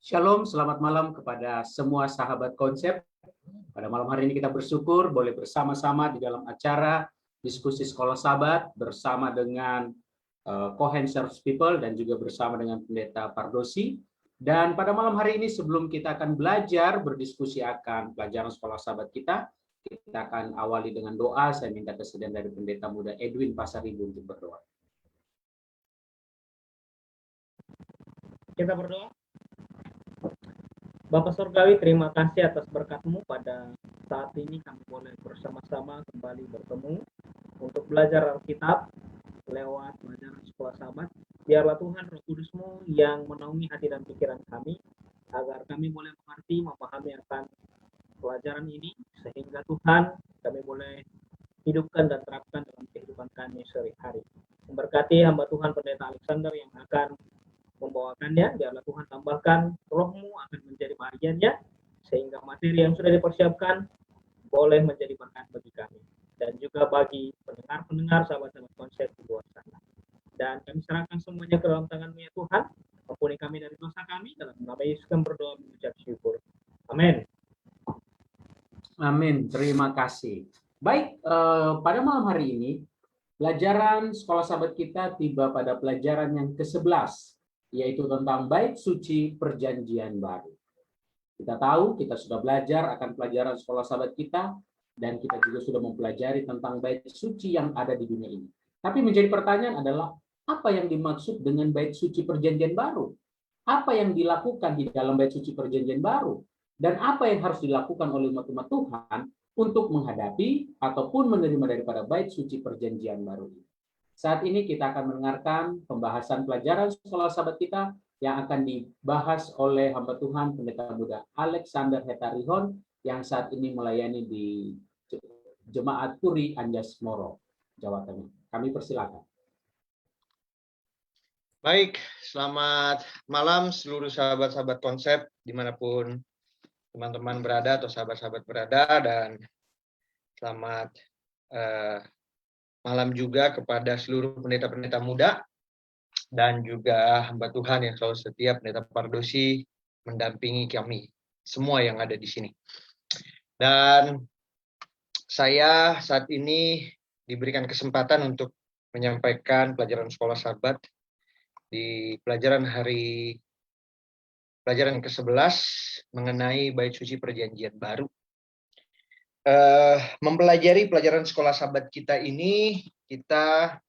Shalom, selamat malam kepada semua sahabat konsep. Pada malam hari ini kita bersyukur boleh bersama-sama di dalam acara diskusi sekolah sahabat bersama dengan Cohen Service People dan juga bersama dengan Pendeta Pardosi. Dan pada malam hari ini sebelum kita akan belajar berdiskusi akan pelajaran sekolah sahabat kita akan awali dengan doa. Saya minta kesediaan dari Pendeta Muda Edwin Pasaribu untuk berdoa. Kita berdoa. Bapa Surgawi, terima kasih atas berkat-Mu pada saat ini kami boleh bersama-sama kembali bertemu untuk belajar Alkitab lewat pelajaran sekolah sahabat. Biarlah Tuhan Roh Kudus-Mu yang menaungi hati dan pikiran kami, agar kami boleh mengerti, memahami akan pelajaran ini, sehingga Tuhan kami boleh hidupkan dan terapkan dalam kehidupan kami sehari-hari. Memberkati hamba Tuhan Pendeta Alexander yang akan membawakannya, biarlah Tuhan tambahkan Roh-Mu akan menjadi bagiannya, sehingga materi yang sudah dipersiapkan boleh menjadi berkat bagi kami dan juga bagi pendengar-pendengar sahabat-sahabat konsep di luar sana. Dan kami serahkan semuanya ke dalam tangan-Mu ya Tuhan, ampuni kami dari dosa kami, dalam nama Yesus kami berdoa mengucap syukur. Amin. Amin, terima kasih. Baik, pada malam hari ini pelajaran sekolah sahabat kita tiba pada pelajaran yang ke-11, yaitu tentang bait suci perjanjian baru. Kita tahu, kita sudah belajar akan pelajaran sekolah sahabat kita, dan kita juga sudah mempelajari tentang bait suci yang ada di dunia ini. Tapi menjadi pertanyaan adalah, apa yang dimaksud dengan bait suci perjanjian baru? Apa yang dilakukan di dalam bait suci perjanjian baru? Dan apa yang harus dilakukan oleh umat-umat Tuhan untuk menghadapi ataupun menerima daripada bait suci perjanjian baru ini? Saat ini kita akan mendengarkan pembahasan pelajaran sekolah sahabat kita yang akan dibahas oleh hamba Tuhan Pendeta Muda Alexander Hetarihon yang saat ini melayani di Jemaat Puri Anjas Moro, Jawa Tengah. Kami persilakan. Baik, selamat malam seluruh sahabat-sahabat konsep dimanapun teman-teman berada atau sahabat-sahabat berada, dan selamat malam juga kepada seluruh pendeta-pendeta muda dan juga hamba Tuhan yang selalu setia, Pendeta Pardosi, mendampingi kami semua yang ada di sini. Dan saya saat ini diberikan kesempatan untuk menyampaikan pelajaran sekolah sahabat di pelajaran yang ke-11 mengenai bait suci perjanjian baru. Mempelajari pelajaran sekolah sahabat kita ini, kita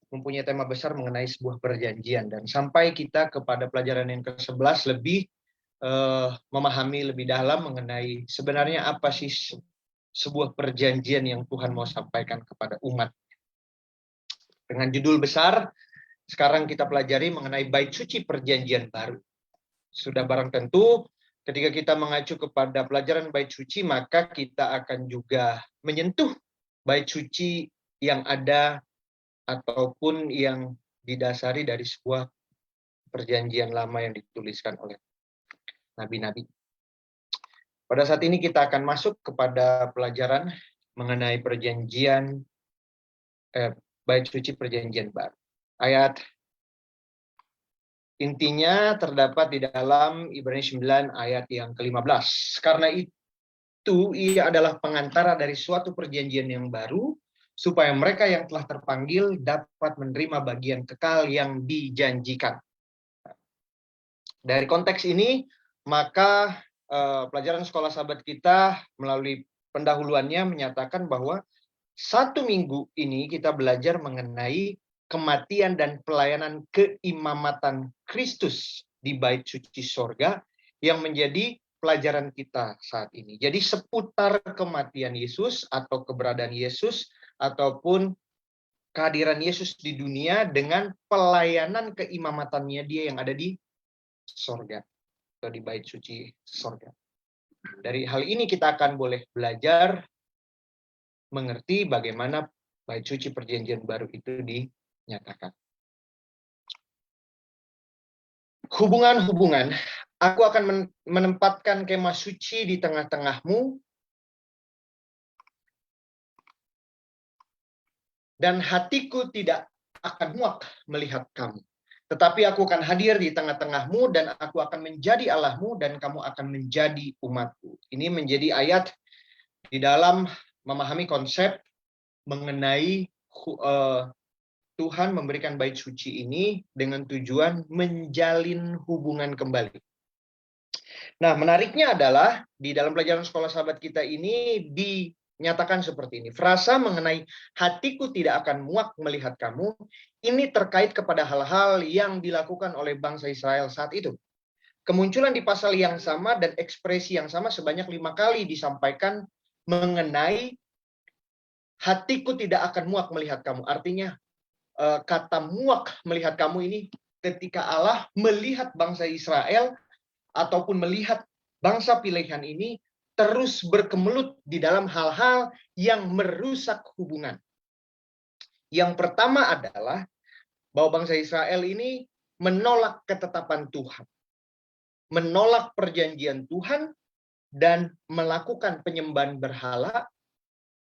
mempunyai tema besar mengenai sebuah perjanjian, dan sampai kita kepada pelajaran yang ke-11 lebih memahami lebih dalam mengenai sebenarnya apa sih sebuah perjanjian yang Tuhan mau sampaikan kepada umat. Dengan judul besar, sekarang kita pelajari mengenai bait suci perjanjian baru. Sudah barang tentu ketika kita mengacu kepada pelajaran bait suci, maka kita akan juga menyentuh bait suci yang ada ataupun yang didasari dari sebuah perjanjian lama yang dituliskan oleh nabi-nabi. Pada saat ini kita akan masuk kepada pelajaran mengenai perjanjian bait suci perjanjian baru. Ayat intinya terdapat di dalam Ibrani 9 ayat yang ke-15. Karena itu ia adalah pengantara dari suatu perjanjian yang baru, supaya mereka yang telah terpanggil dapat menerima bagian kekal yang dijanjikan. Dari konteks ini, maka pelajaran sekolah sahabat kita melalui pendahuluannya menyatakan bahwa 1 minggu ini kita belajar mengenai kematian dan pelayanan keimamatan Kristus di bait suci sorga yang menjadi pelajaran kita saat ini. Jadi seputar kematian Yesus atau keberadaan Yesus ataupun kehadiran Yesus di dunia dengan pelayanan keimamatannya dia yang ada di sorga atau di bait suci sorga. Dari hal ini kita akan boleh belajar mengerti bagaimana bait suci perjanjian baru itu dinyatakan. Hubungan-hubungan, aku akan menempatkan kemah suci di tengah-tengahmu, dan hatiku tidak akan muak melihat kamu. Tetapi aku akan hadir di tengah-tengahmu dan aku akan menjadi Allahmu dan kamu akan menjadi umatku. Ini menjadi ayat di dalam memahami konsep mengenai Tuhan memberikan bait suci ini dengan tujuan menjalin hubungan kembali. Nah, menariknya adalah di dalam pelajaran sekolah sahabat kita ini dinyatakan seperti ini. Frasa mengenai hatiku tidak akan muak melihat kamu, ini terkait kepada hal-hal yang dilakukan oleh bangsa Israel saat itu. Kemunculan di pasal yang sama dan ekspresi yang sama sebanyak 5 kali disampaikan mengenai hatiku tidak akan muak melihat kamu. Artinya kata muak melihat kamu ini ketika Allah melihat bangsa Israel ataupun melihat bangsa pilihan ini terus berkemelut di dalam hal-hal yang merusak hubungan. Yang pertama adalah bahwa bangsa Israel ini menolak ketetapan Tuhan, menolak perjanjian Tuhan, dan melakukan penyembahan berhala,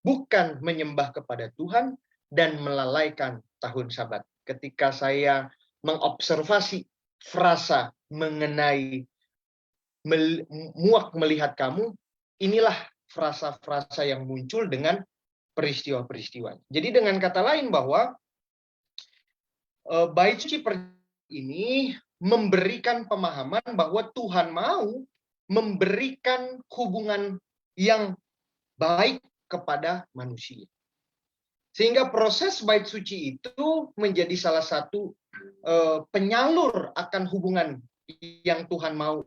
bukan menyembah kepada Tuhan, dan melalaikan tahun Sabat. Ketika saya mengobservasi frasa mengenai muak melihat kamu, inilah frasa-frasa yang muncul dengan peristiwa-peristiwa. Jadi dengan kata lain bahwa bait suci ini memberikan pemahaman bahwa Tuhan mau memberikan hubungan yang baik kepada manusia. Sehingga proses bait suci itu menjadi salah satu penyalur akan hubungan yang Tuhan mau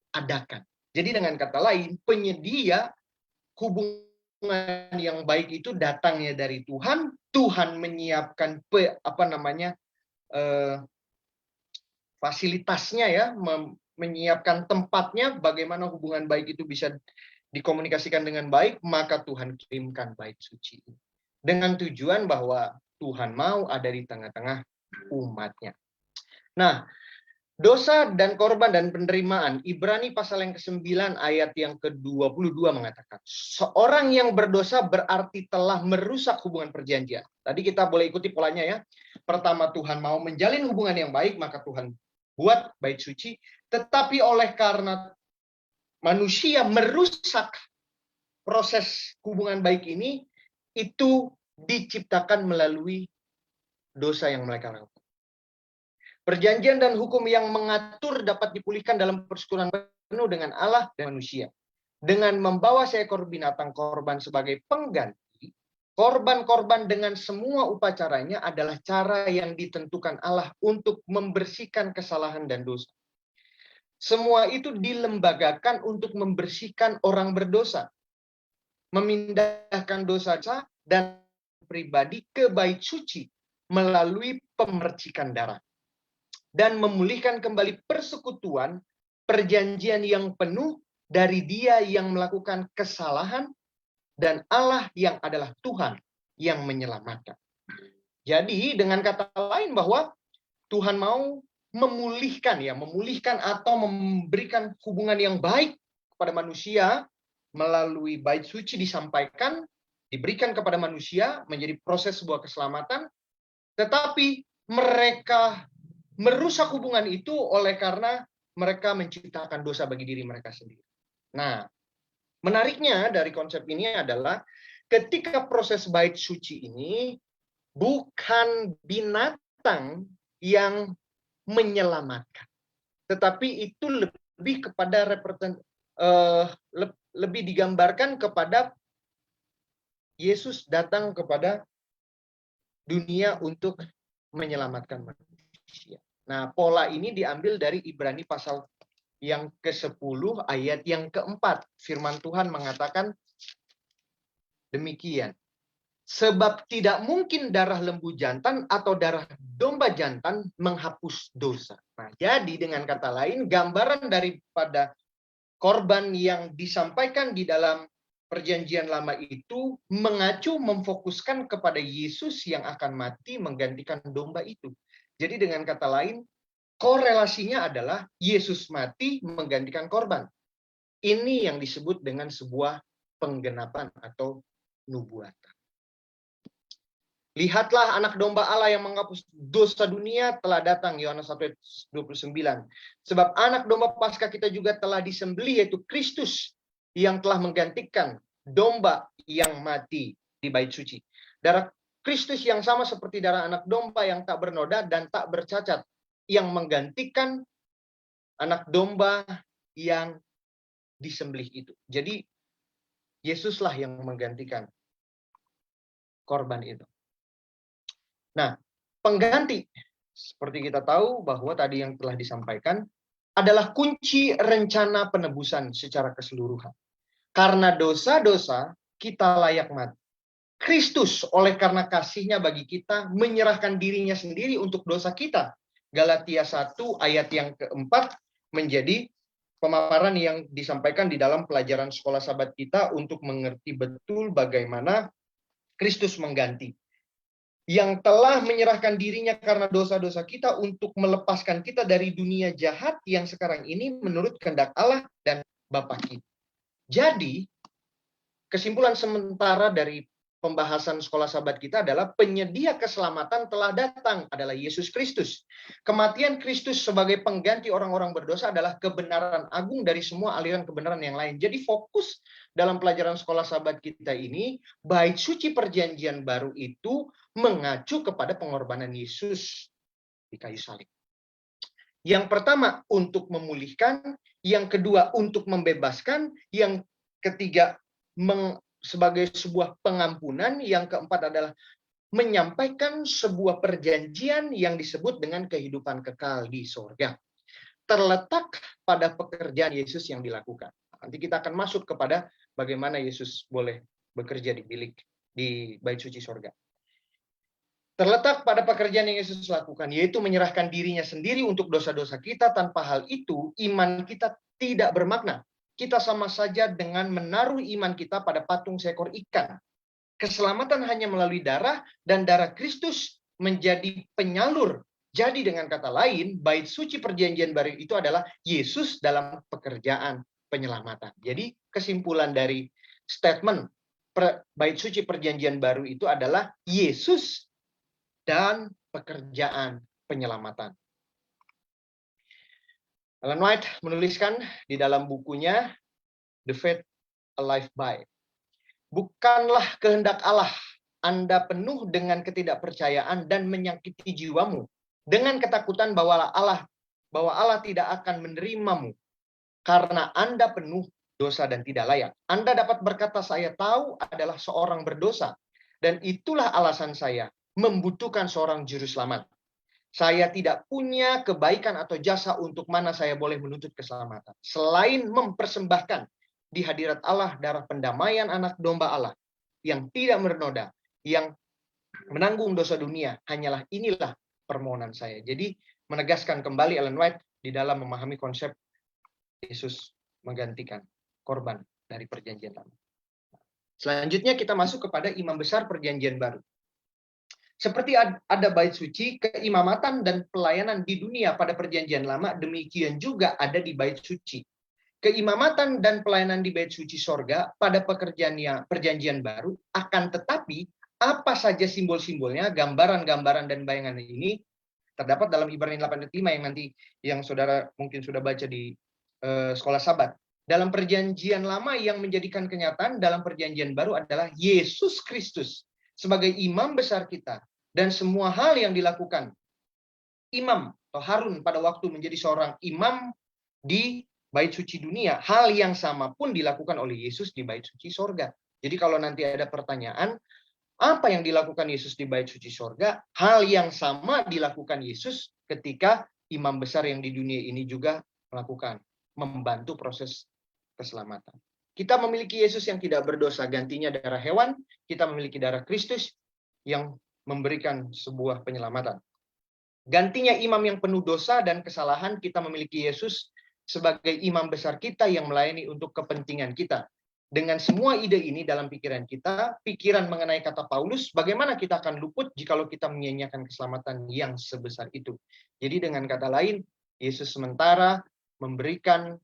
adakan. Jadi dengan kata lain, penyedia hubungan yang baik itu datangnya dari Tuhan. Tuhan menyiapkan fasilitasnya ya, menyiapkan tempatnya bagaimana hubungan baik itu bisa dikomunikasikan dengan baik, maka Tuhan kirimkan bait suci dengan tujuan bahwa Tuhan mau ada di tengah-tengah umatnya. Nah, dosa dan korban dan penerimaan, Ibrani pasal yang ke-9 ayat yang ke-22 mengatakan, seorang yang berdosa berarti telah merusak hubungan perjanjian. Tadi kita boleh ikuti polanya ya. Pertama, Tuhan mau menjalin hubungan yang baik, maka Tuhan buat bait suci. Tetapi oleh karena manusia merusak proses hubungan baik ini, itu diciptakan melalui dosa yang mereka lakukan. Perjanjian dan hukum yang mengatur dapat dipulihkan dalam persekutuan penuh dengan Allah dan manusia. Dengan membawa seekor binatang korban sebagai pengganti, korban-korban dengan semua upacaranya adalah cara yang ditentukan Allah untuk membersihkan kesalahan dan dosa. Semua itu dilembagakan untuk membersihkan orang berdosa, memindahkan dosa dan pribadi ke bait suci melalui pemercikan darah, dan memulihkan kembali persekutuan perjanjian yang penuh dari dia yang melakukan kesalahan dan Allah yang adalah Tuhan yang menyelamatkan. Jadi dengan kata lain bahwa Tuhan mau memulihkan atau memberikan hubungan yang baik kepada manusia melalui bait suci disampaikan, diberikan kepada manusia menjadi proses sebuah keselamatan, tetapi mereka merusak hubungan itu oleh karena mereka menciptakan dosa bagi diri mereka sendiri. Nah, menariknya dari konsep ini adalah ketika proses bait suci ini bukan binatang yang menyelamatkan, tetapi itu lebih kepada lebih digambarkan kepada Yesus datang kepada dunia untuk menyelamatkan manusia. Nah, pola ini diambil dari Ibrani pasal yang ke-10 ayat yang ke-4. Firman Tuhan mengatakan demikian. Sebab tidak mungkin darah lembu jantan atau darah domba jantan menghapus dosa. Nah, jadi dengan kata lain, gambaran daripada korban yang disampaikan di dalam perjanjian lama itu mengacu memfokuskan kepada Yesus yang akan mati menggantikan domba itu. Jadi dengan kata lain, korelasinya adalah Yesus mati menggantikan korban. Ini yang disebut dengan sebuah penggenapan atau nubuatan. Lihatlah anak domba Allah yang menghapus dosa dunia telah datang, Yohanes 1:29. Sebab anak domba Paskah kita juga telah disembelih, yaitu Kristus, yang telah menggantikan domba yang mati di bait suci. Darah Kristus yang sama seperti darah anak domba yang tak bernoda dan tak bercacat, yang menggantikan anak domba yang disembelih itu. Jadi Yesuslah yang menggantikan korban itu. Nah, pengganti, seperti kita tahu bahwa tadi yang telah disampaikan, adalah kunci rencana penebusan secara keseluruhan. Karena dosa-dosa, kita layak mati. Kristus, oleh karena kasihnya bagi kita, menyerahkan dirinya sendiri untuk dosa kita. Galatia 1 ayat yang keempat menjadi pemaparan yang disampaikan di dalam pelajaran sekolah sahabat kita untuk mengerti betul bagaimana Kristus mengganti. Yang telah menyerahkan dirinya karena dosa-dosa kita untuk melepaskan kita dari dunia jahat yang sekarang ini menurut kehendak Allah dan Bapa kita. Jadi, kesimpulan sementara dari pembahasan sekolah sahabat kita adalah penyedia keselamatan telah datang, adalah Yesus Kristus. Kematian Kristus sebagai pengganti orang-orang berdosa adalah kebenaran agung dari semua aliran kebenaran yang lain. Jadi fokus dalam pelajaran sekolah sahabat kita ini, bait suci perjanjian baru itu mengacu kepada pengorbanan Yesus di kayu salib. Yang pertama untuk memulihkan, yang kedua untuk membebaskan, yang ketiga sebagai sebuah pengampunan, yang keempat adalah menyampaikan sebuah perjanjian yang disebut dengan kehidupan kekal di sorga. Terletak pada pekerjaan Yesus yang dilakukan. Nanti kita akan masuk kepada bagaimana Yesus boleh bekerja di bait suci sorga. Terletak pada pekerjaan yang Yesus lakukan, yaitu menyerahkan dirinya sendiri untuk dosa-dosa kita. Tanpa hal itu, iman kita tidak bermakna. Kita sama saja dengan menaruh iman kita pada patung seekor ikan. Keselamatan hanya melalui darah, dan darah Kristus menjadi penyalur. Jadi dengan kata lain, bait suci perjanjian baru itu adalah Yesus dalam pekerjaan penyelamatan. Jadi kesimpulan dari statement bait suci perjanjian baru itu adalah Yesus dan pekerjaan penyelamatan. Ellen White menuliskan di dalam bukunya The Faith Alive By, bukanlah kehendak Allah Anda penuh dengan ketidakpercayaan dan menyakiti jiwamu dengan ketakutan bahwa Allah tidak akan menerimamu karena Anda penuh dosa dan tidak layak. Anda dapat berkata, saya tahu adalah seorang berdosa, dan itulah alasan saya membutuhkan seorang juru selamat. Saya tidak punya kebaikan atau jasa untuk mana saya boleh menuntut keselamatan, selain mempersembahkan di hadirat Allah darah pendamaian anak domba Allah yang tidak bernoda, yang menanggung dosa dunia. Hanyalah inilah permohonan saya. Jadi menegaskan kembali Ellen White di dalam memahami konsep Yesus menggantikan korban dari perjanjian lama. Selanjutnya kita masuk kepada imam besar perjanjian baru. Seperti ada bait suci, keimamatan dan pelayanan di dunia pada perjanjian lama, demikian juga ada di bait suci. Keimamatan dan pelayanan di bait suci sorga pada perjanjian baru, akan tetapi apa saja simbol-simbolnya, gambaran-gambaran dan bayangan ini terdapat dalam Ibrani 8:5 yang saudara mungkin sudah baca di sekolah sahabat. Dalam perjanjian lama yang menjadikan kenyataan dalam perjanjian baru adalah Yesus Kristus sebagai imam besar kita, dan semua hal yang dilakukan imam atau Harun pada waktu menjadi seorang imam di bait suci dunia, hal yang sama pun dilakukan oleh Yesus di bait suci sorga. Jadi kalau nanti ada pertanyaan, apa yang dilakukan Yesus di bait suci sorga? Hal yang sama dilakukan Yesus ketika imam besar yang di dunia ini juga melakukan, membantu proses keselamatan. Kita memiliki Yesus yang tidak berdosa, gantinya darah hewan. Kita memiliki darah Kristus yang memberikan sebuah penyelamatan. Gantinya imam yang penuh dosa dan kesalahan, kita memiliki Yesus sebagai imam besar kita yang melayani untuk kepentingan kita. Dengan semua ide ini dalam pikiran kita, pikiran mengenai kata Paulus, bagaimana kita akan luput jikalau kita menyia-nyiakan keselamatan yang sebesar itu. Jadi dengan kata lain, Yesus sementara memberikan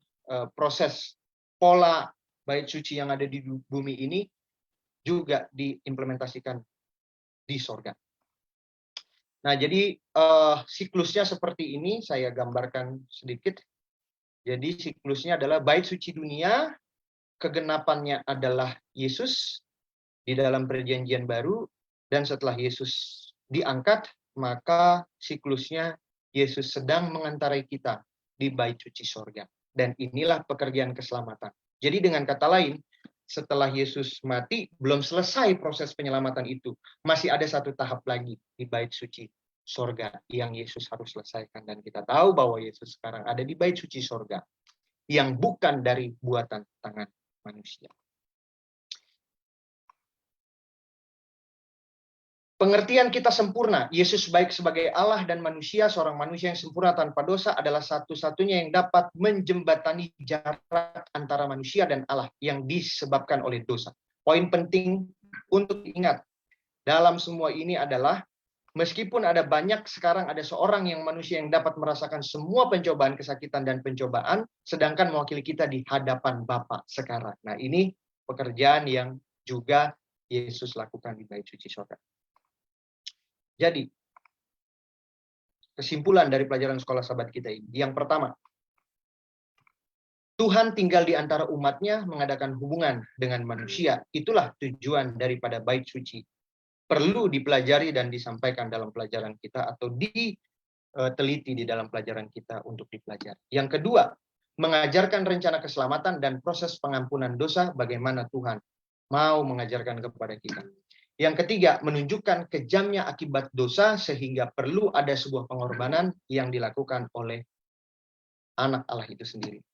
proses pola bait suci yang ada di bumi ini juga diimplementasikan di sorga. Nah, jadi siklusnya seperti ini, saya gambarkan sedikit. Jadi siklusnya adalah bait suci dunia, kegenapannya adalah Yesus di dalam perjanjian baru, dan setelah Yesus diangkat, maka siklusnya Yesus sedang mengantarai kita di bait suci sorga. Dan inilah pekerjaan keselamatan. Jadi dengan kata lain, setelah Yesus mati, belum selesai proses penyelamatan itu. Masih ada satu tahap lagi di bait suci sorga yang Yesus harus selesaikan. Dan kita tahu bahwa Yesus sekarang ada di bait suci sorga yang bukan dari buatan tangan manusia. Pengertian kita sempurna, Yesus baik sebagai Allah dan manusia, seorang manusia yang sempurna tanpa dosa adalah satu-satunya yang dapat menjembatani jarak antara manusia dan Allah yang disebabkan oleh dosa. Poin penting untuk diingat dalam semua ini adalah, meskipun ada banyak, sekarang ada seorang yang manusia yang dapat merasakan semua pencobaan, kesakitan, dan pencobaan, sedangkan mewakili kita di hadapan Bapa sekarang. Nah, ini pekerjaan yang juga Yesus lakukan di bait suci sorga. Jadi, kesimpulan dari pelajaran sekolah sahabat kita ini. Yang pertama, Tuhan tinggal di antara umatnya, mengadakan hubungan dengan manusia. Itulah tujuan daripada bait suci. Perlu dipelajari dan disampaikan dalam pelajaran kita, atau diteliti di dalam pelajaran kita untuk dipelajari. Yang kedua, mengajarkan rencana keselamatan dan proses pengampunan dosa, bagaimana Tuhan mau mengajarkan kepada kita. Yang ketiga, menunjukkan kejamnya akibat dosa sehingga perlu ada sebuah pengorbanan yang dilakukan oleh anak Allah itu sendiri.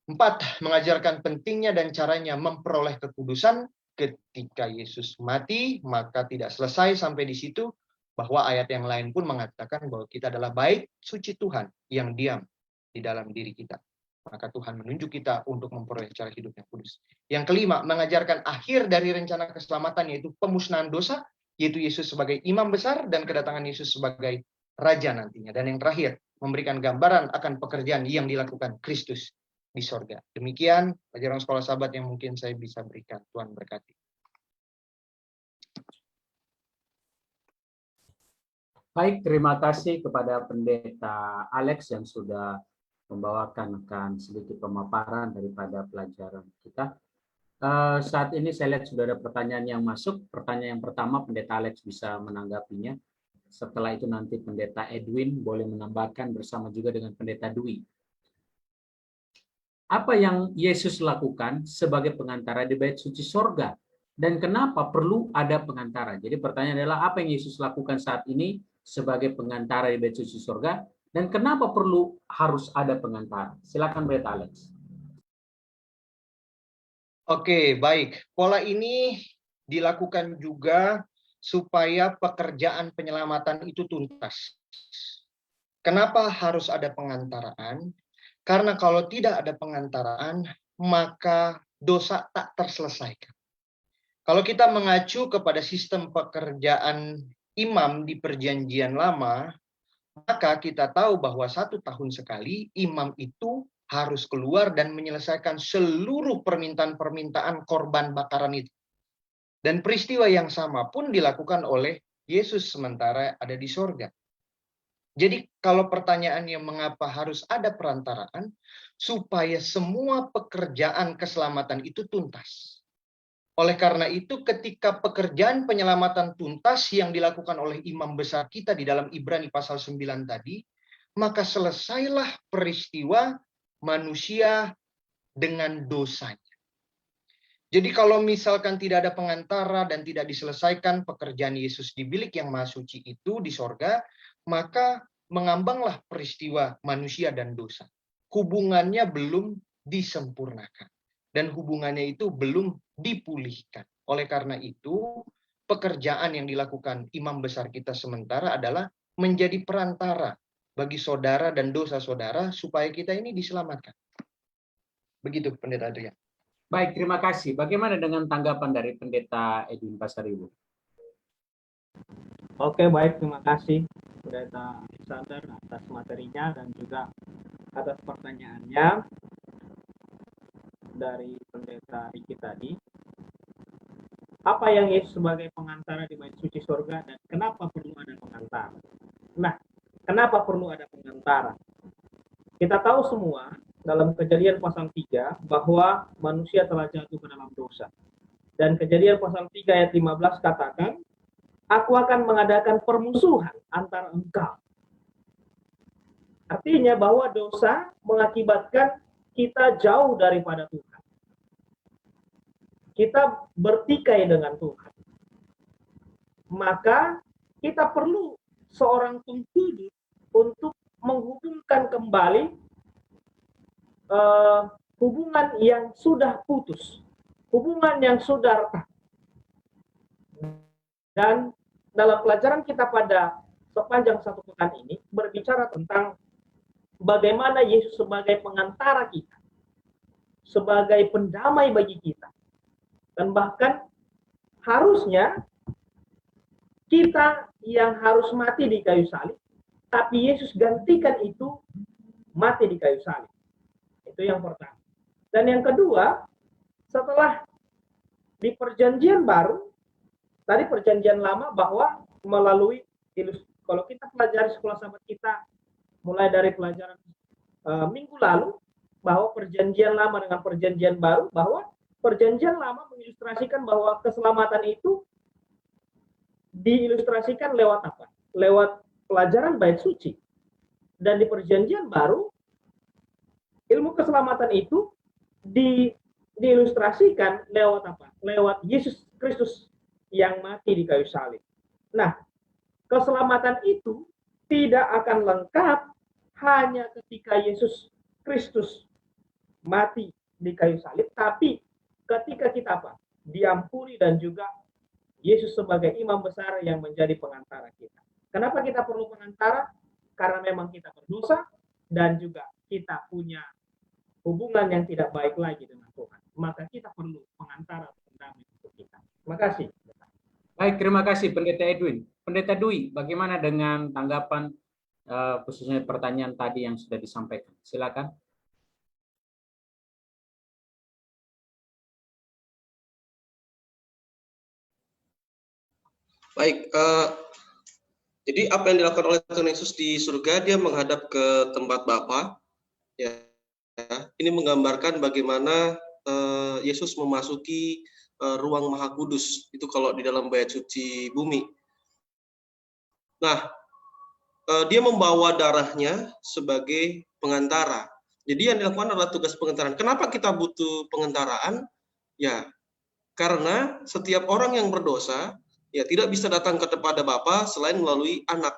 4, mengajarkan pentingnya dan caranya memperoleh kekudusan. Ketika Yesus mati, maka tidak selesai sampai di situ, bahwa ayat yang lain pun mengatakan bahwa kita adalah bait suci Tuhan yang diam di dalam diri kita. Maka Tuhan menunjuk kita untuk memperoleh cara hidup yang kudus. Yang kelima, mengajarkan akhir dari rencana keselamatan, yaitu pemusnahan dosa, yaitu Yesus sebagai imam besar dan kedatangan Yesus sebagai raja nantinya. Dan yang terakhir, memberikan gambaran akan pekerjaan yang dilakukan Kristus di sorga. Demikian pelajaran sekolah sahabat yang mungkin saya bisa berikan. Tuhan berkati. Baik, terima kasih kepada Pendeta Alex yang sudah membawakan sedikit pemaparan daripada pelajaran kita. Saat ini saya lihat sudah ada pertanyaan yang masuk. Pertanyaan yang pertama, Pendeta Alex bisa menanggapinya. Setelah itu nanti Pendeta Edwin boleh menambahkan bersama juga dengan Pendeta Dwi. Apa yang Yesus lakukan sebagai pengantara di bait suci sorga? Dan kenapa perlu ada pengantara? Jadi pertanyaan adalah, apa yang Yesus lakukan saat ini sebagai pengantara di bait suci sorga? Dan kenapa perlu harus ada pengantara? Silakan Pendeta Alex. Oke, baik. Pola ini dilakukan juga supaya pekerjaan penyelamatan itu tuntas. Kenapa harus ada pengantaraan? Karena kalau tidak ada pengantaraan, maka dosa tak terselesaikan. Kalau kita mengacu kepada sistem pekerjaan imam di Perjanjian Lama, maka kita tahu bahwa 1 tahun sekali imam itu harus keluar dan menyelesaikan seluruh permintaan-permintaan korban bakaran itu. Dan peristiwa yang sama pun dilakukan oleh Yesus sementara ada di sorga. Jadi kalau pertanyaannya mengapa harus ada perantaraan, supaya semua pekerjaan keselamatan itu tuntas. Oleh karena itu, ketika pekerjaan penyelamatan tuntas yang dilakukan oleh imam besar kita di dalam Ibrani pasal 9 tadi, maka selesailah peristiwa manusia dengan dosanya. Jadi kalau misalkan tidak ada pengantara dan tidak diselesaikan pekerjaan Yesus di bilik yang maha suci itu di sorga, maka mengambanglah peristiwa manusia dan dosa. Hubungannya belum disempurnakan. Dan hubungannya itu belum dipulihkan. Oleh karena itu, pekerjaan yang dilakukan imam besar kita sementara adalah menjadi perantara bagi saudara dan dosa saudara supaya kita ini diselamatkan. Begitu, Pendeta Adrian. Baik, terima kasih. Bagaimana dengan tanggapan dari Pendeta Edwin Pasaribu? Oke, baik. Terima kasih Pendeta Alexander atas materinya dan juga atas pertanyaannya dari Pendeta Riki tadi. Apa yang Yesus sebagai pengantara di bait suci surga dan kenapa perlu ada pengantara? pengantara. Nah, kenapa perlu ada pengantara? Kita tahu semua dalam Kejadian pasal 3 bahwa manusia telah jatuh ke dalam dosa. Dan Kejadian pasal 3 ayat 15 katakan, aku akan mengadakan permusuhan antara engkau. Artinya bahwa dosa mengakibatkan kita jauh daripada Tuhan. Kita bertikai dengan Tuhan. Maka kita perlu seorang pengkudus untuk menghubungkan kembali hubungan yang sudah putus, hubungan yang sudah retak. Dan dalam pelajaran kita pada sepanjang satu pekan ini berbicara tentang bagaimana Yesus sebagai pengantara kita, sebagai pendamai bagi kita. Dan bahkan harusnya kita yang harus mati di kayu salib, tapi Yesus gantikan itu mati di kayu salib. Itu yang pertama. Dan yang kedua, setelah di perjanjian baru, tadi perjanjian lama bahwa melalui kalau kita pelajari sekolah sahabat kita mulai dari pelajaran minggu lalu, bahwa perjanjian lama dengan perjanjian baru, bahwa perjanjian lama mengilustrasikan bahwa keselamatan itu diilustrasikan lewat apa? Lewat pelajaran bait suci. Dan di perjanjian baru, ilmu keselamatan itu diilustrasikan lewat apa? Lewat Yesus Kristus yang mati di kayu salib. Nah, keselamatan itu tidak akan lengkap hanya ketika Yesus Kristus mati di kayu salib, tapi ketika kita apa? Diampuni dan juga Yesus sebagai imam besar yang menjadi pengantara kita. Kenapa kita perlu pengantara? Karena memang kita berdosa dan juga kita punya hubungan yang tidak baik lagi dengan Tuhan. Maka kita perlu pengantara pendamai untuk kita. Terima kasih. Baik, terima kasih Pendeta Edwin. Pendeta Dwi, bagaimana dengan tanggapan khususnya pertanyaan tadi yang sudah disampaikan? Silakan. Baik, jadi apa yang dilakukan oleh Tuhan Yesus di surga, dia menghadap ke tempat Bapa. Ya, ini menggambarkan bagaimana Yesus memasuki ruang Maha Kudus. Itu kalau di dalam bait suci bumi. Nah, dia membawa darahnya sebagai pengantara. Jadi yang dilakukan adalah tugas pengantaran. Kenapa kita butuh pengantaraan? Ya, karena setiap orang yang berdosa ya tidak bisa datang kepada Bapa selain melalui anak.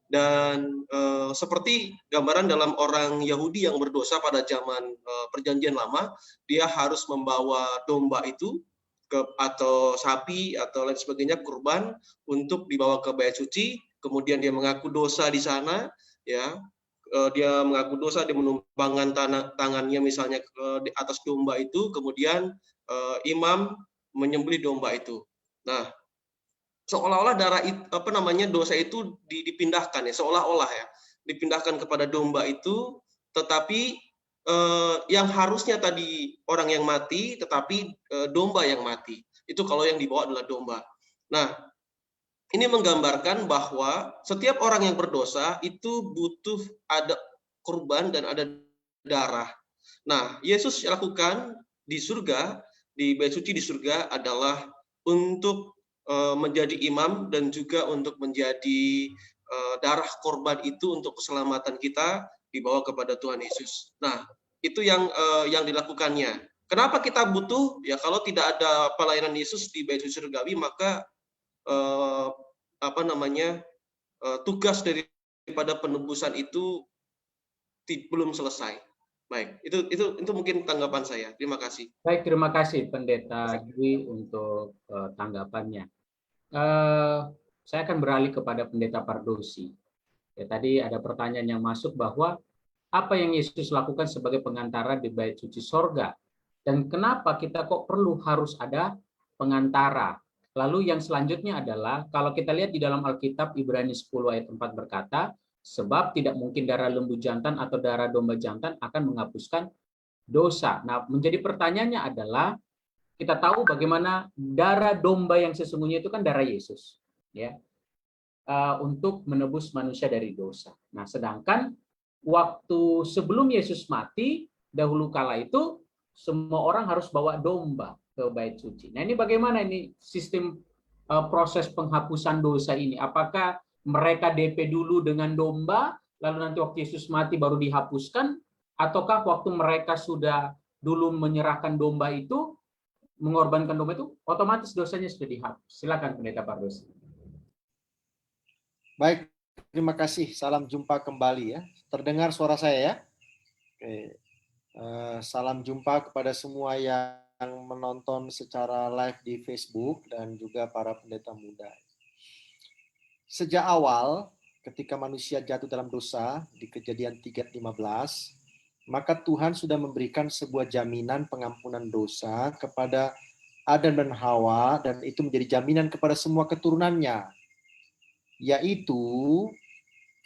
Dan seperti gambaran dalam orang Yahudi yang berdosa pada zaman perjanjian lama, dia harus membawa domba itu atau sapi atau lain sebagainya, kurban, untuk dibawa ke bait suci. Kemudian dia mengaku dosa di sana, ya, dia mengaku dosa, dia menumpangkan tangannya misalnya di atas domba itu, kemudian imam menyembelih domba itu. Nah, seolah-olah darah dosa itu dipindahkan ya, seolah-olah ya dipindahkan kepada domba itu, tetapi yang harusnya tadi orang yang mati, tetapi domba yang mati. Itu kalau yang dibawa adalah domba. Nah, ini menggambarkan bahwa setiap orang yang berdosa itu butuh ada kurban dan ada darah. Nah, Yesus lakukan di surga, di bait suci di surga adalah untuk menjadi imam dan juga untuk menjadi darah korban itu untuk keselamatan kita dibawa kepada Tuhan Yesus. Nah, itu yang dilakukannya. Kenapa kita butuh? Ya, kalau tidak ada pelayanan Yesus di bait suci surgawi, maka tugas daripada penebusan itu belum selesai. Baik, itu mungkin tanggapan saya. Terima kasih. Baik, terima kasih Pendeta Dwi untuk tanggapannya. Saya akan beralih kepada Pendeta Pardosi. Ya, tadi ada pertanyaan yang masuk bahwa apa yang Yesus lakukan sebagai pengantara di bait suci sorga, dan kenapa kita kok perlu harus ada pengantara. Lalu yang selanjutnya adalah, kalau kita lihat di dalam Alkitab, Ibrani 10 ayat 4 berkata, sebab tidak mungkin darah lembu jantan atau darah domba jantan akan menghapuskan dosa. Nah, menjadi pertanyaannya adalah, kita tahu bagaimana darah domba yang sesungguhnya itu kan darah Yesus, ya. untuk menebus manusia dari dosa. Nah, sedangkan waktu sebelum Yesus mati, dahulu kala itu semua orang harus bawa domba ke bait suci. Nah, ini bagaimana ini sistem proses penghapusan dosa ini? Apakah mereka DP dulu dengan domba, lalu nanti waktu Yesus mati baru dihapuskan, ataukah waktu mereka sudah dulu menyerahkan domba itu, mengorbankan domba itu, otomatis dosanya sudah dihapus? Silakan Pendeta Pardos. Baik, terima kasih. Salam jumpa kembali ya. Terdengar suara saya ya? Oke. Salam jumpa kepada semua yang menonton secara live di Facebook dan juga para pendeta muda. Sejak awal, ketika manusia jatuh dalam dosa, di Kejadian 3:15, maka Tuhan sudah memberikan sebuah jaminan pengampunan dosa kepada Adam dan Hawa, dan itu menjadi jaminan kepada semua keturunannya, yaitu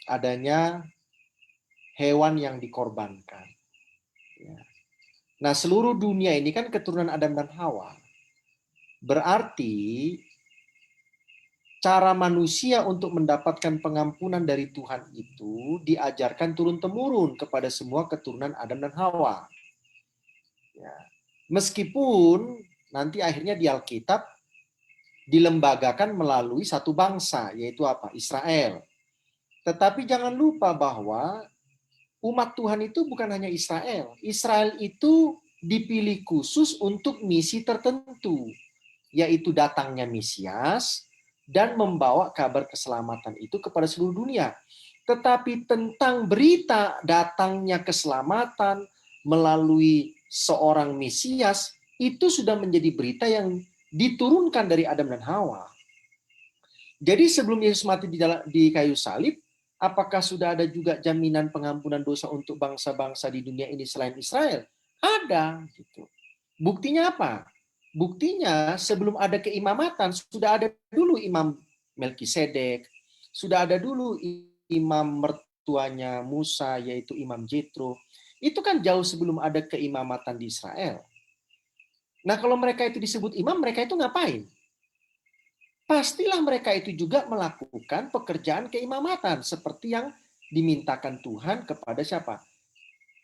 adanya hewan yang dikorbankan. Nah, seluruh dunia ini kan keturunan Adam dan Hawa. Berarti cara manusia untuk mendapatkan pengampunan dari Tuhan itu diajarkan turun-temurun kepada semua keturunan Adam dan Hawa. Ya. Meskipun nanti akhirnya di Alkitab dilembagakan melalui satu bangsa, yaitu apa? Israel. Tetapi jangan lupa bahwa umat Tuhan itu bukan hanya Israel. Israel itu dipilih khusus untuk misi tertentu, yaitu datangnya Mesias dan membawa kabar keselamatan itu kepada seluruh dunia. Tetapi tentang berita datangnya keselamatan melalui seorang Mesias, itu sudah menjadi berita yang diturunkan dari Adam dan Hawa. Jadi sebelum Yesus mati di kayu salib, apakah sudah ada juga jaminan pengampunan dosa untuk bangsa-bangsa di dunia ini selain Israel? Ada. Gitu. Buktinya apa? Buktinya sebelum ada keimamatan, sudah ada dulu Imam Melkisedek, sudah ada dulu imam mertuanya Musa, yaitu Imam Jethro. Itu kan jauh sebelum ada keimamatan di Israel. Nah, kalau mereka itu disebut imam, mereka itu ngapain? Pastilah mereka itu juga melakukan pekerjaan keimamatan seperti yang dimintakan Tuhan kepada siapa?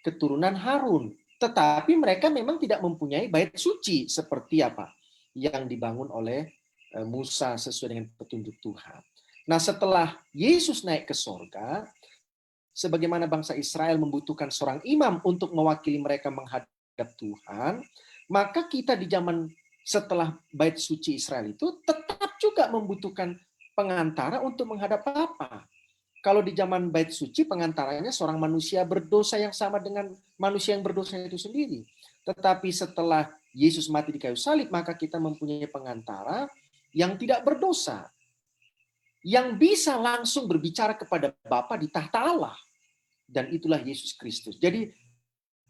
Keturunan Harun. Tetapi mereka memang tidak mempunyai bait suci seperti apa yang dibangun oleh Musa sesuai dengan petunjuk Tuhan. Nah, setelah Yesus naik ke sorga, sebagaimana bangsa Israel membutuhkan seorang imam untuk mewakili mereka menghadap Tuhan, maka kita di zaman setelah bait suci Israel itu tetap juga membutuhkan pengantara untuk menghadap Bapa. Kalau di zaman bait suci pengantaranya seorang manusia berdosa yang sama dengan manusia yang berdosa itu sendiri. Tetapi setelah Yesus mati di kayu salib, maka kita mempunyai pengantara yang tidak berdosa, yang bisa langsung berbicara kepada Bapa di tahta Allah. Dan itulah Yesus Kristus. Jadi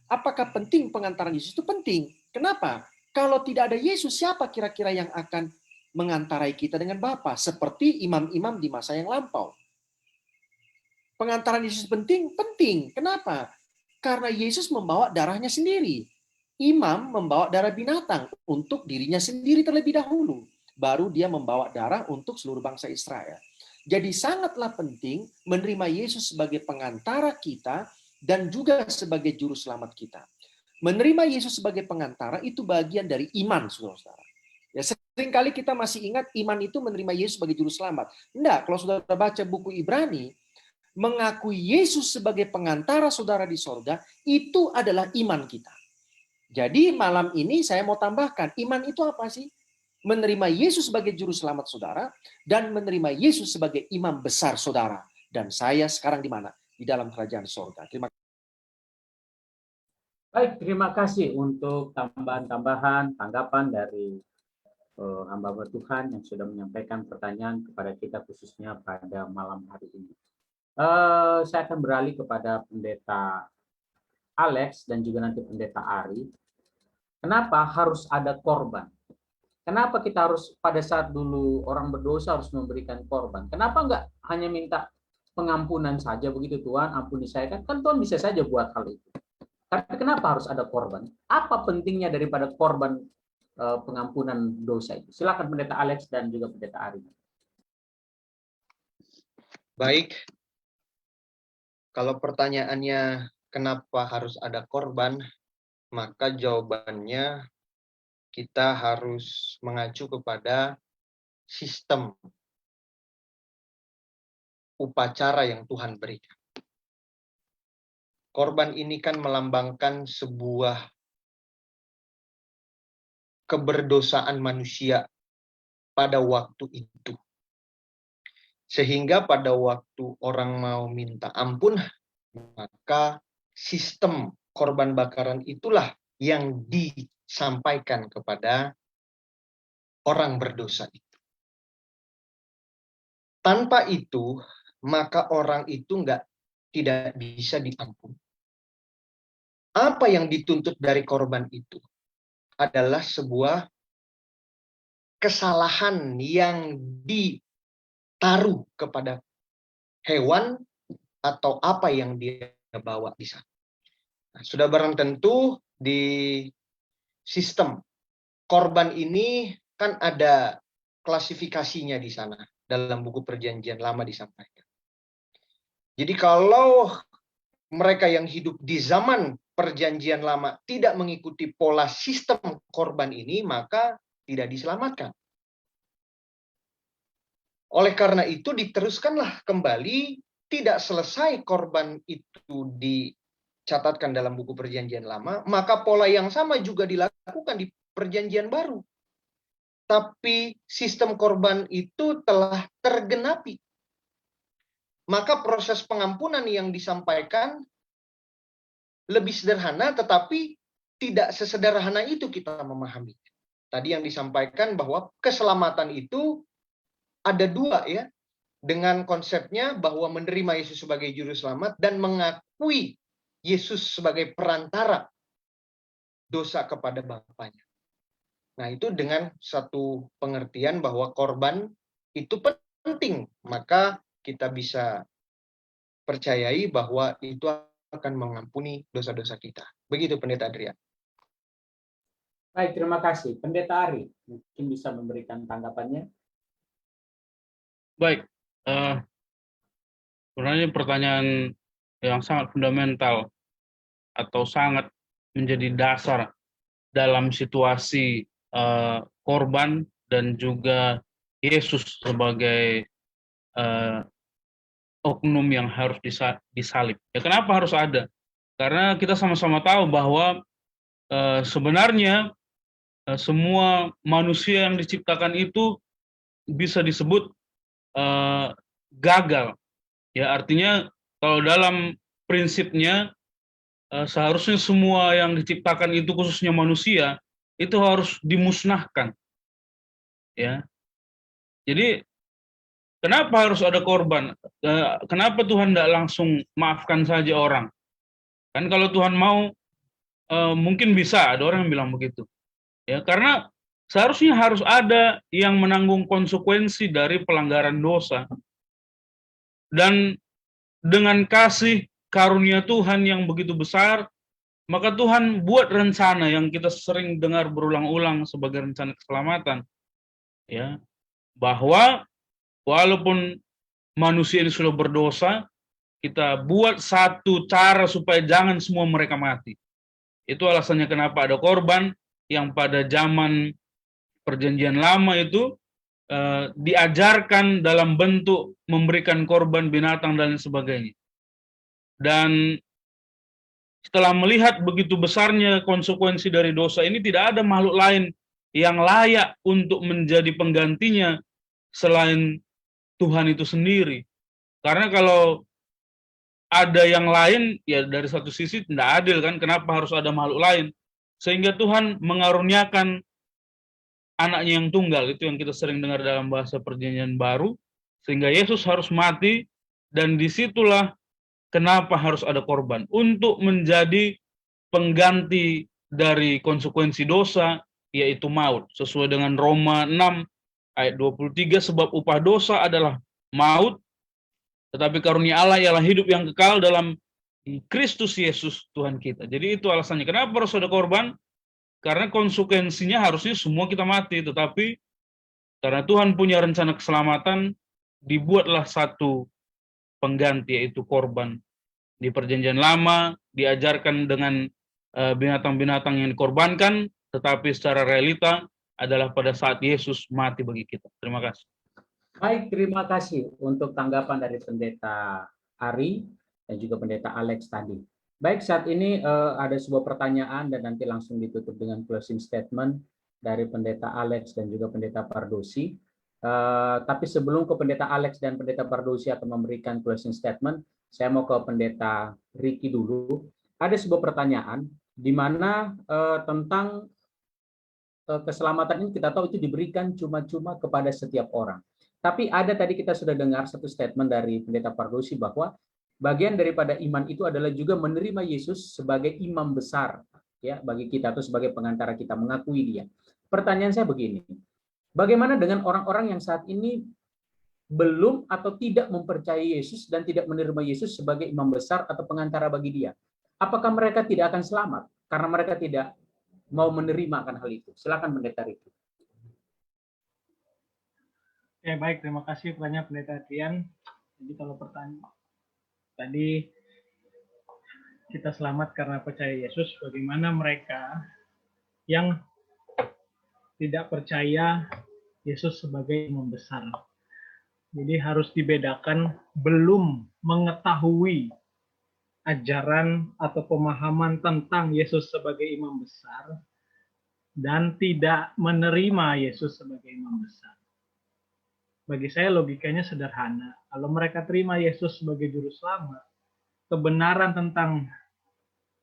apakah penting pengantaran Yesus? Itu penting. Kenapa? Kalau tidak ada Yesus, siapa kira-kira yang akan mengantarai kita dengan Bapa? Seperti imam-imam di masa yang lampau. Pengantaran Yesus penting? Penting. Kenapa? Karena Yesus membawa darahnya sendiri. Imam membawa darah binatang untuk dirinya sendiri terlebih dahulu. Baru dia membawa darah untuk seluruh bangsa Israel. Jadi sangatlah penting menerima Yesus sebagai pengantara kita dan juga sebagai juru selamat kita. Menerima Yesus sebagai pengantara itu bagian dari iman, saudara-saudara. Ya, seringkali kita masih ingat iman itu menerima Yesus sebagai juru selamat. Enggak, kalau saudara baca buku Ibrani, mengakui Yesus sebagai pengantara saudara di sorga, itu adalah iman kita. Jadi malam ini saya mau tambahkan, iman itu apa sih? Menerima Yesus sebagai juru selamat saudara, dan menerima Yesus sebagai imam besar saudara. Dan saya sekarang di mana? Di dalam kerajaan sorga. Terima kasih. Baik, terima kasih untuk tambahan-tambahan tanggapan dari hamba Tuhan yang sudah menyampaikan pertanyaan kepada kita khususnya pada malam hari ini. Saya akan beralih kepada Pendeta Alex dan juga nanti Pendeta Ari. Kenapa harus ada korban? Kenapa kita harus pada saat dulu orang berdosa harus memberikan korban? Kenapa enggak hanya minta pengampunan saja begitu, Tuhan ampuni saya? Kan Tuhan bisa saja buat hal itu. Tapi kenapa harus ada korban? Apa pentingnya daripada korban pengampunan dosa itu? Silakan Pendeta Alex dan juga Pendeta Ari. Baik, kalau pertanyaannya kenapa harus ada korban, maka jawabannya kita harus mengacu kepada sistem upacara yang Tuhan berikan. Korban ini kan melambangkan sebuah keberdosaan manusia pada waktu itu. Sehingga pada waktu orang mau minta ampun, maka sistem korban bakaran itulah yang disampaikan kepada orang berdosa itu. Tanpa itu, maka orang itu tidak bisa diampuni. Apa yang dituntut dari korban itu adalah sebuah kesalahan yang ditaruh kepada hewan atau apa yang dia bawa di sana. Nah, sudah barang tentu di sistem korban ini kan ada klasifikasinya di sana, dalam buku Perjanjian Lama disampaikan. Jadi kalau mereka yang hidup di zaman Perjanjian Lama tidak mengikuti pola sistem korban ini, maka tidak diselamatkan. Oleh karena itu diteruskanlah kembali, tidak selesai korban itu dicatatkan dalam buku Perjanjian Lama, maka pola yang sama juga dilakukan di Perjanjian Baru. Tapi sistem korban itu telah tergenapi. Maka proses pengampunan yang disampaikan lebih sederhana, tetapi tidak sesederhana itu kita memahami. Tadi yang disampaikan bahwa keselamatan itu ada dua ya, dengan konsepnya bahwa menerima Yesus sebagai juru selamat dan mengakui Yesus sebagai perantara dosa kepada Bapaknya. Nah, itu dengan satu pengertian bahwa korban itu penting, maka kita bisa percayai bahwa itu akan mengampuni dosa-dosa kita. Begitu Pendeta Adrian. Baik, terima kasih. Pendeta Ari, mungkin bisa memberikan tanggapannya. Baik, sebenarnya pertanyaan yang sangat fundamental atau sangat menjadi dasar dalam situasi korban dan juga Yesus sebagai oknum yang harus disalib. Ya, kenapa harus ada? Karena kita sama-sama tahu bahwa sebenarnya semua manusia yang diciptakan itu bisa disebut gagal. Ya, artinya kalau dalam prinsipnya seharusnya semua yang diciptakan itu, khususnya manusia, itu harus dimusnahkan. Ya. Jadi kenapa harus ada korban? Kenapa Tuhan tidak langsung maafkan saja orang? Kan kalau Tuhan mau, mungkin bisa, ada orang yang bilang begitu. Ya, karena seharusnya harus ada yang menanggung konsekuensi dari pelanggaran dosa. Dan dengan kasih karunia Tuhan yang begitu besar, maka Tuhan buat rencana yang kita sering dengar berulang-ulang sebagai rencana keselamatan. Ya, bahwa walaupun manusia ini sudah berdosa, kita buat satu cara supaya jangan semua mereka mati. Itu alasannya kenapa ada korban yang pada zaman Perjanjian Lama itu diajarkan dalam bentuk memberikan korban binatang dan sebagainya. Dan setelah melihat begitu besarnya konsekuensi dari dosa ini, tidak ada makhluk lain yang layak untuk menjadi penggantinya selain Tuhan itu sendiri. Karena kalau ada yang lain, ya dari satu sisi tidak adil kan, kenapa harus ada makhluk lain? Sehingga Tuhan mengaruniakan anaknya yang tunggal, itu yang kita sering dengar dalam bahasa Perjanjian Baru, sehingga Yesus harus mati, dan disitulah kenapa harus ada korban, untuk menjadi pengganti dari konsekuensi dosa, yaitu maut, sesuai dengan Roma 6 ayat 23, sebab upah dosa adalah maut, tetapi karunia Allah ialah hidup yang kekal dalam Kristus Yesus Tuhan kita. Jadi itu alasannya kenapa harus ada korban, karena konsekuensinya harusnya semua kita mati, tetapi karena Tuhan punya rencana keselamatan, dibuatlah satu pengganti, yaitu korban. Di Perjanjian Lama diajarkan dengan binatang-binatang yang dikorbankan, tetapi secara realita adalah pada saat Yesus mati bagi kita. Terima kasih. Baik, terima kasih untuk tanggapan dari Pendeta Ari dan juga Pendeta Alex tadi. Baik, saat ini ada sebuah pertanyaan dan nanti langsung ditutup dengan closing statement dari Pendeta Alex dan juga Pendeta Pardosi. Tapi sebelum ke Pendeta Alex dan Pendeta Pardosi akan memberikan closing statement, saya mau ke Pendeta Ricky dulu. Ada sebuah pertanyaan di mana tentang keselamatan ini kita tahu itu diberikan cuma-cuma kepada setiap orang. Tapi ada tadi kita sudah dengar satu statement dari Pendeta Pardosi bahwa bagian daripada iman itu adalah juga menerima Yesus sebagai imam besar ya bagi kita atau sebagai pengantara kita, mengakui dia. Pertanyaan saya begini. Bagaimana dengan orang-orang yang saat ini belum atau tidak mempercayai Yesus dan tidak menerima Yesus sebagai imam besar atau pengantara bagi dia? Apakah mereka tidak akan selamat karena mereka tidak mau menerima akan hal itu? Silakan Pendeta Ricky. Ya, baik, terima kasih pertanyaan Pendeta Adrian. Jadi kalau pertanyaan tadi kita selamat karena percaya Yesus, bagaimana mereka yang tidak percaya Yesus sebagai imam besar? Jadi harus dibedakan belum mengetahui ajaran atau pemahaman tentang Yesus sebagai imam besar dan tidak menerima Yesus sebagai imam besar. Bagi saya logikanya sederhana. Kalau mereka terima Yesus sebagai juru selamat, kebenaran tentang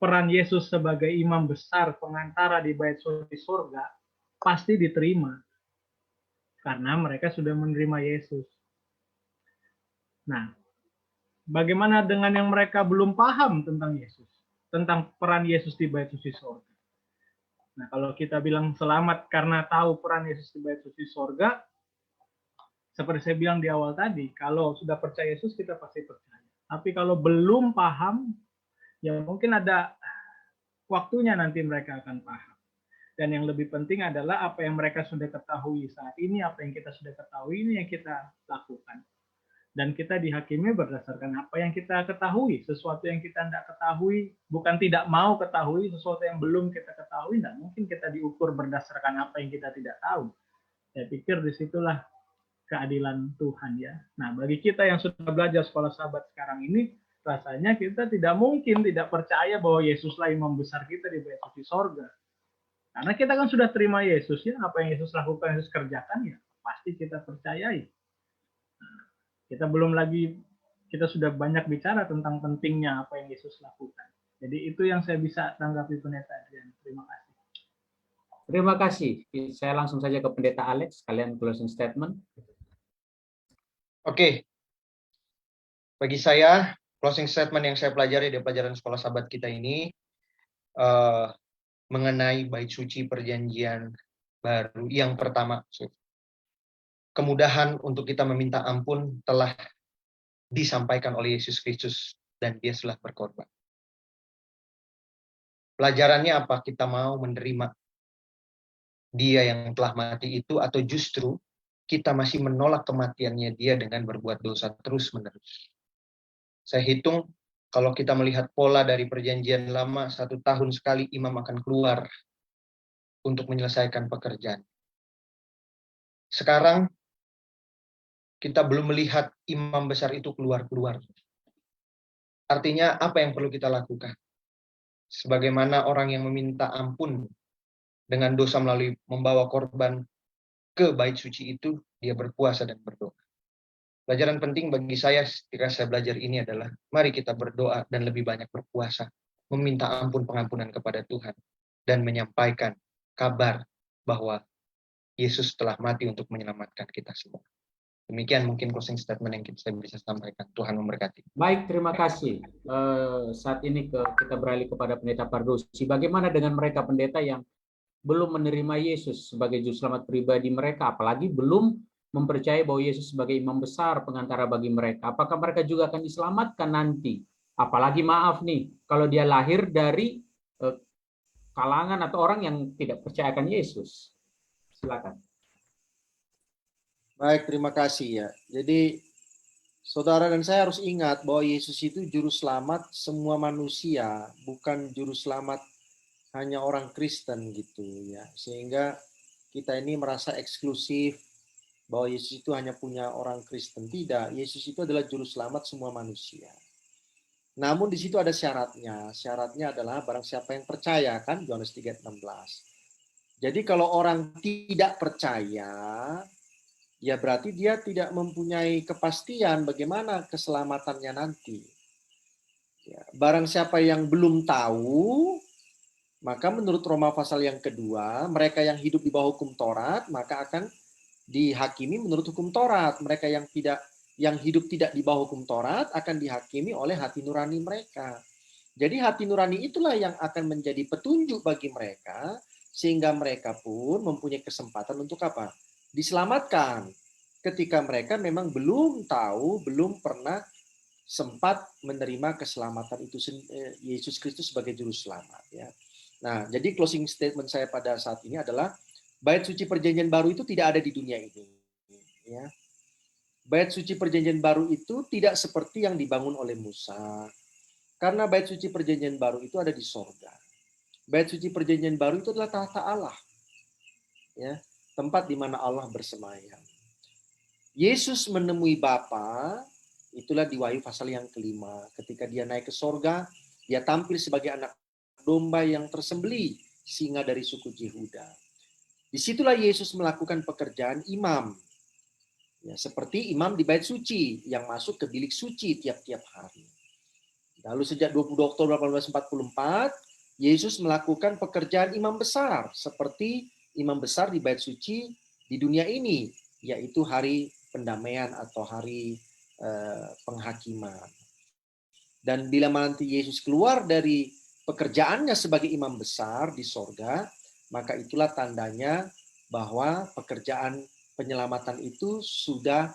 peran Yesus sebagai imam besar, pengantara di bait suci surga, pasti diterima. Karena mereka sudah menerima Yesus. Nah, bagaimana dengan yang mereka belum paham tentang Yesus? Tentang peran Yesus di bait suci surga? Nah, kalau kita bilang selamat karena tahu peran Yesus di bait suci surga, seperti saya bilang di awal tadi, kalau sudah percaya Yesus, kita pasti percaya. Tapi kalau belum paham, ya mungkin ada waktunya nanti mereka akan paham. Dan yang lebih penting adalah apa yang mereka sudah ketahui saat ini, apa yang kita sudah ketahui, ini yang kita lakukan. Dan kita dihakimi berdasarkan apa yang kita ketahui. Sesuatu yang kita tidak ketahui, bukan tidak mau ketahui, sesuatu yang belum kita ketahui, tidak mungkin kita diukur berdasarkan apa yang kita tidak tahu. Saya pikir disitulah keadilan Tuhan ya. Nah, bagi kita yang sudah belajar sekolah sahabat sekarang ini, rasanya kita tidak mungkin tidak percaya bahwa Yesuslah imam besar kita di bait suci sorga. Karena kita kan sudah terima Yesus ya, apa yang Yesus lakukan, Yesus kerjakan ya, pasti kita percayai. Nah, kita sudah banyak bicara tentang pentingnya apa yang Yesus lakukan. Jadi itu yang saya bisa tanggapi Pendeta Adrian. Terima kasih. Terima kasih. Saya langsung saja ke Pendeta Alex, kalian closing statement. Oke. Bagi saya, closing statement yang saya pelajari di pelajaran sekolah sahabat kita ini mengenai bait suci perjanjian baru. Yang pertama, kemudahan untuk kita meminta ampun telah disampaikan oleh Yesus Kristus dan Dia telah berkorban. Pelajarannya apa? Kita mau menerima Dia yang telah mati itu, atau justru kita masih menolak kematiannya Dia dengan berbuat dosa terus-menerus. Saya hitung kalau kita melihat pola dari perjanjian lama, 1 tahun sekali imam akan keluar untuk menyelesaikan pekerjaan. Sekarang kita belum melihat imam besar itu keluar-keluar. Artinya apa yang perlu kita lakukan? Sebagaimana orang yang meminta ampun dengan dosa melalui membawa korban ke bait suci itu, dia berpuasa dan berdoa. Pelajaran penting bagi saya ketika saya belajar ini adalah mari kita berdoa dan lebih banyak berpuasa, meminta pengampunan kepada Tuhan, dan menyampaikan kabar bahwa Yesus telah mati untuk menyelamatkan kita semua. Demikian mungkin closing statement yang saya bisa sampaikan. Tuhan memberkati. Baik, terima kasih. Saat ini kita beralih kepada Pendeta Pardosi. Bagaimana dengan mereka pendeta yang belum menerima Yesus sebagai juru selamat pribadi mereka, apalagi belum mempercayai bahwa Yesus sebagai imam besar pengantara bagi mereka? Apakah mereka juga akan diselamatkan nanti? Apalagi maaf nih, kalau dia lahir dari kalangan atau orang yang tidak percayakan Yesus. Silakan. Baik, terima kasih ya. Jadi Saudara dan saya harus ingat bahwa Yesus itu juru selamat semua manusia, bukan juru selamat hanya orang Kristen gitu ya. Sehingga kita ini merasa eksklusif bahwa Yesus itu hanya punya orang Kristen. Tidak, Yesus itu adalah juru selamat semua manusia. Namun di situ ada syaratnya. Syaratnya adalah barang siapa yang percaya, kan Yohanes 3:16. Jadi kalau orang tidak percaya, ya berarti dia tidak mempunyai kepastian bagaimana keselamatannya nanti. Ya, barang siapa yang belum tahu, maka menurut Roma pasal yang kedua, mereka yang hidup di bawah hukum Taurat, maka akan dihakimi menurut hukum Taurat. Mereka yang hidup tidak di bawah hukum Taurat akan dihakimi oleh hati nurani mereka. Jadi hati nurani itulah yang akan menjadi petunjuk bagi mereka, sehingga mereka pun mempunyai kesempatan untuk apa? Diselamatkan. Ketika mereka memang belum tahu, belum pernah sempat menerima keselamatan itu, Yesus Kristus sebagai juru selamat. Ya. Nah, jadi closing statement saya pada saat ini adalah bait suci perjanjian baru itu tidak ada di dunia ini. Ya. Bait suci perjanjian baru itu tidak seperti yang dibangun oleh Musa. Karena bait suci perjanjian baru itu ada di sorga. Bait suci perjanjian baru itu adalah tahta Allah. Ya, tempat di mana Allah bersemayam. Yesus menemui Bapa, itulah di Wahyu pasal yang kelima. Ketika dia naik ke sorga, dia tampil sebagai anak domba yang tersembelih, singa dari suku Yehuda. Disitulah Yesus melakukan pekerjaan imam. Ya, seperti imam di bait suci yang masuk ke bilik suci tiap-tiap hari. Lalu sejak 20 Oktober 1844, Yesus melakukan pekerjaan imam besar seperti imam besar di bait suci di dunia ini, yaitu hari pendamaian atau hari penghakiman. Dan bila nanti Yesus keluar dari pekerjaannya sebagai imam besar di sorga, maka itulah tandanya bahwa pekerjaan penyelamatan itu sudah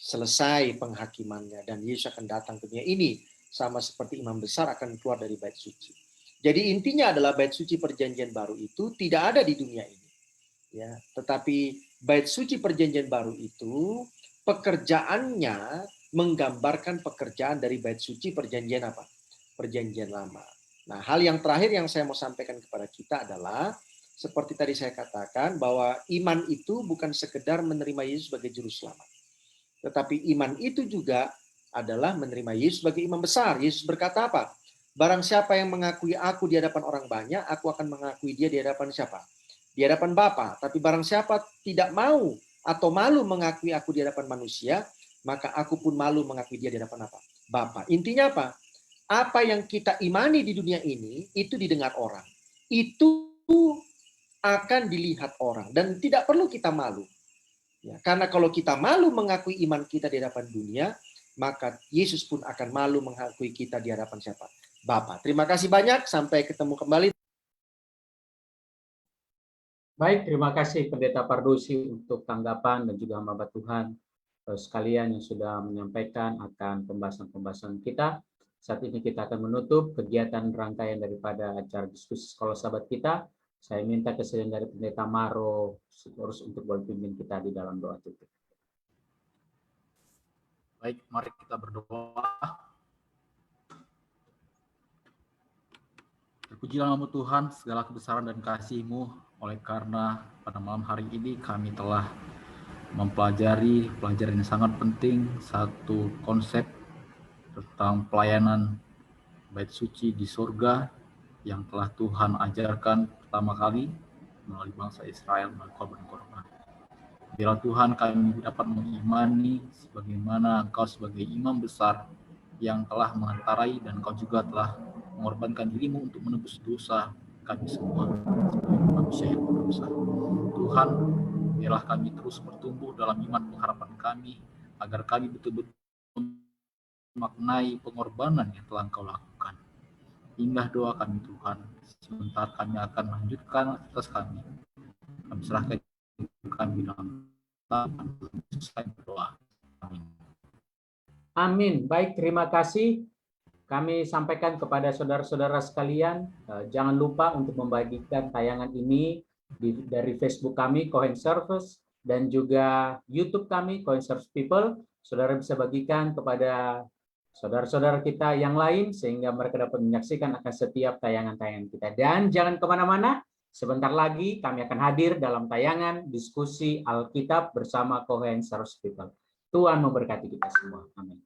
selesai penghakimannya dan Yesus akan datang ke dunia ini sama seperti imam besar akan keluar dari bait suci. Jadi intinya adalah bait suci perjanjian baru itu tidak ada di dunia ini. Ya, tetapi bait suci perjanjian baru itu pekerjaannya menggambarkan pekerjaan dari bait suci perjanjian apa? Perjanjian lama. Nah, hal yang terakhir yang saya mau sampaikan kepada kita adalah seperti tadi saya katakan bahwa iman itu bukan sekedar menerima Yesus sebagai juru selamat. Tetapi iman itu juga adalah menerima Yesus sebagai imam besar. Yesus berkata apa? Barang siapa yang mengakui aku di hadapan orang banyak, aku akan mengakui dia di hadapan siapa? Di hadapan Bapa. Tapi barang siapa tidak mau atau malu mengakui aku di hadapan manusia, maka aku pun malu mengakui dia di hadapan apa? Bapa. Intinya apa? Apa yang kita imani di dunia ini, itu didengar orang. Itu akan dilihat orang. Dan tidak perlu kita malu. Ya, karena kalau kita malu mengakui iman kita di hadapan dunia, maka Yesus pun akan malu mengakui kita di hadapan siapa? Bapa. Terima kasih banyak. Sampai ketemu kembali. Baik, terima kasih Pendeta Pardusi untuk tanggapan dan juga hamba Tuhan sekalian yang sudah menyampaikan akan pembahasan-pembahasan kita. Saat ini kita akan menutup kegiatan rangkaian daripada acara diskusi sekolah sahabat kita. Saya minta kesediaan dari Pendeta Maro terus untuk boleh pimpin kita di dalam doa tutup. Baik, mari kita berdoa. Terpujilah nama Tuhan, segala kebesaran dan kasih-Mu, oleh karena pada malam hari ini kami telah mempelajari pelajaran yang sangat penting, satu konsep tentang pelayanan bait suci di surga yang telah Tuhan ajarkan pertama kali melalui bangsa Israel melalui korban-korban. Bila Tuhan kami dapat mengimani sebagaimana Engkau sebagai imam besar yang telah mengantarai dan Engkau juga telah mengorbankan dirimu untuk menebus dosa kami semua sebagai manusia yang berdosa. Tuhan, biarlah kami terus bertumbuh dalam iman pengharapan kami agar kami betul-betul memaknai pengorbanan yang telah Engkau lakukan. Indah doa kami Tuhan, sebentar kami akan melanjutkan atas kami. Kami serahkan kami dalam selesai berdoa. Amin. Amin. Baik, terima kasih. Kami sampaikan kepada saudara-saudara sekalian, jangan lupa untuk membagikan tayangan ini dari Facebook kami, Cohen Service, dan juga YouTube kami, Cohen Service People. saudara bisa bagikan kepada saudara-saudara kita yang lain sehingga mereka dapat menyaksikan akan setiap tayangan-tayangan kita. Dan jangan kemana-mana, sebentar lagi kami akan hadir dalam tayangan diskusi Alkitab bersama Cohen Saros People. Tuhan memberkati kita semua. Amin.